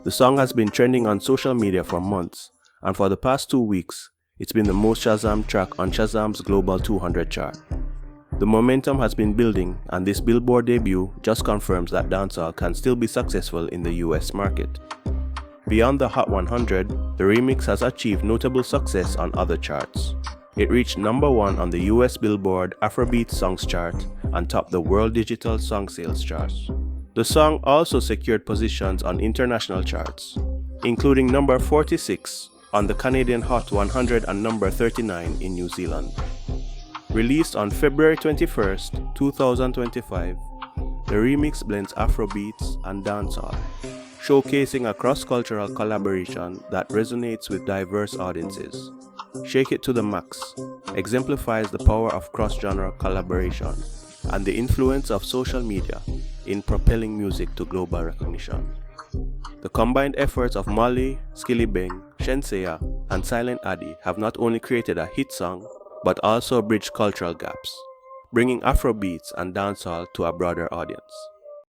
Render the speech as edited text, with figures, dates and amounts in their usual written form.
The song has been trending on social media for months, and for the past 2 weeks, it's been the most Shazam track on Shazam's Global 200 chart. The momentum has been building, and this Billboard debut just confirms that dancehall can still be successful in the US market. Beyond the Hot 100, the remix has achieved notable success on other charts. It reached number 1 on the US Billboard Afrobeat Songs chart and topped the World Digital Song Sales charts. The song also secured positions on international charts, including number 46 on the Canadian Hot 100 and number 39 in New Zealand. Released on February 21st, 2025, the remix blends Afrobeats and dancehall, showcasing a cross-cultural collaboration that resonates with diverse audiences. Shake It to the Max exemplifies the power of cross-genre collaboration and the influence of social media in propelling music to global recognition. The combined efforts of Molly, Skillibeng, Shenseea, and Silent Addy have not only created a hit song, but also bridged cultural gaps, bringing Afrobeats and dancehall to a broader audience.